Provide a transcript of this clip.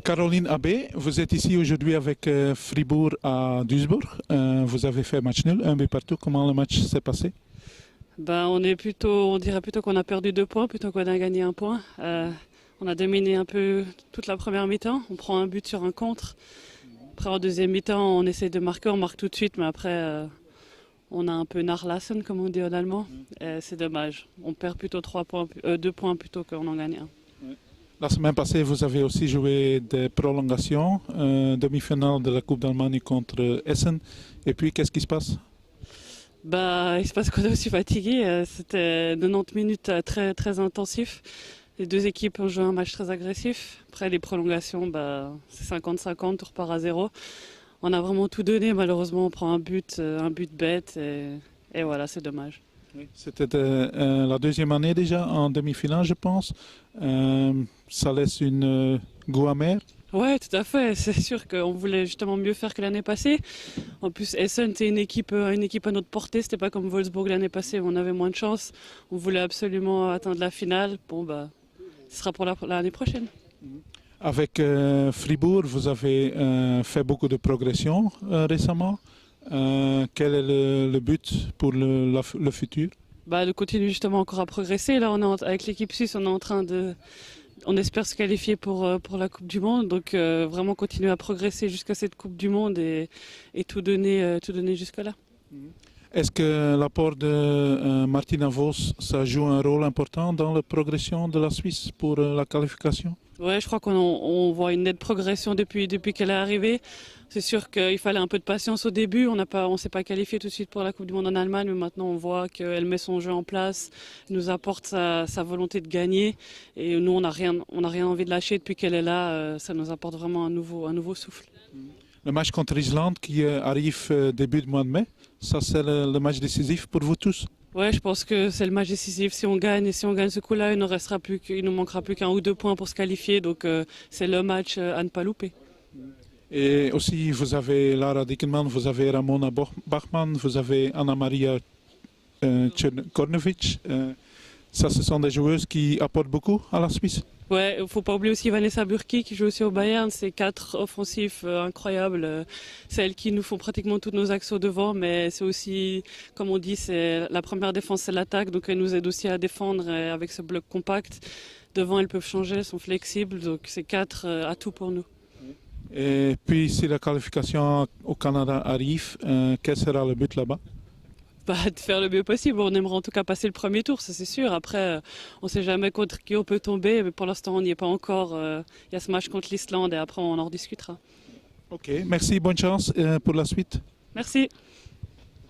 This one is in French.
Caroline Abbé, vous êtes ici aujourd'hui avec Fribourg à Duisbourg. Vous avez fait match nul, un but partout. Comment le match s'est passé? Ben, on dirait plutôt qu'on a perdu 2 points plutôt qu'on a gagné 1 point. On a dominé un peu toute la première mi-temps. On prend un but sur un contre. Après, en deuxième mi-temps, on essaie de marquer, on marque tout de suite, mais après, on a un peu nachlassen, comme on dit en allemand. Et c'est dommage. On perd plutôt 2 points plutôt qu'on en gagne un. La semaine passée, vous avez aussi joué des prolongations, demi-finale de la Coupe d'Allemagne contre Essen. Et puis, qu'est-ce qui se passe? Bah, il se passe qu'on est aussi fatigué. C'était 90 minutes très, très intensifs. Les deux équipes ont joué un match très agressif. Après, les prolongations, bah, c'est 50-50, tout repart à zéro. On a vraiment tout donné. Malheureusement, on prend un but bête. Et voilà, c'est dommage. Oui. C'était la deuxième année déjà en demi-finale, je pense. Ça laisse une goût amer. Ouais, tout à fait. C'est sûr qu'on voulait justement mieux faire que l'année passée. En plus, Essen, c'est une équipe à notre portée. C'était pas comme Wolfsburg l'année passée où on avait moins de chance. On voulait absolument atteindre la finale. Bon, bah, ce sera pour l'année prochaine. Avec Fribourg, vous avez fait beaucoup de progression récemment. Quel est le but pour le futur? Bah, de continuer justement encore à progresser. Là, avec l'équipe suisse, on est en train on espère se qualifier pour la Coupe du Monde. Donc, vraiment continuer à progresser jusqu'à cette Coupe du Monde et tout donner jusque-là. Est-ce que l'apport de Martina Vos, ça joue un rôle important dans la progression de la Suisse pour la qualification? Ouais, je crois qu'on voit une nette progression depuis qu'elle est arrivée. C'est sûr qu'il fallait un peu de patience au début. On s'est pas qualifié tout de suite pour la Coupe du Monde en Allemagne, mais maintenant on voit qu'elle met son jeu en place, nous apporte sa volonté de gagner. Et nous, on n'a rien envie de lâcher depuis qu'elle est là. Ça nous apporte vraiment un nouveau souffle. Le match contre l'Islande qui arrive début du mois de mai, ça c'est le match décisif pour vous tous? Ouais, je pense que c'est le match décisif. Si on gagne ce coup-là, il nous manquera plus qu'1 ou 2 points pour se qualifier. Donc c'est le match à ne pas louper. Et aussi, vous avez Lara Dickenman, vous avez Ramona Bachmann, vous avez Anna-Maria Kornovic. Ça, ce sont des joueuses qui apportent beaucoup à la Suisse. Ouais, il faut pas oublier aussi Vanessa Burki qui joue aussi au Bayern. C'est 4 offensifs incroyables. C'est elles qui nous font pratiquement toutes nos actions devant, mais c'est aussi, comme on dit, c'est la première défense, c'est l'attaque. Donc elles nous aident aussi à défendre avec ce bloc compact. Devant, elles peuvent changer, elles sont flexibles. Donc c'est 4 atouts pour nous. Et puis, si la qualification au Canada arrive, quel sera le but là-bas? Bah, de faire le mieux possible. On aimerait en tout cas passer le premier tour, ça c'est sûr. Après, on ne sait jamais contre qui on peut tomber, mais pour l'instant on n'y est pas encore. Il y a ce match contre l'Islande et après on en rediscutera. Ok, merci, bonne chance pour la suite. Merci.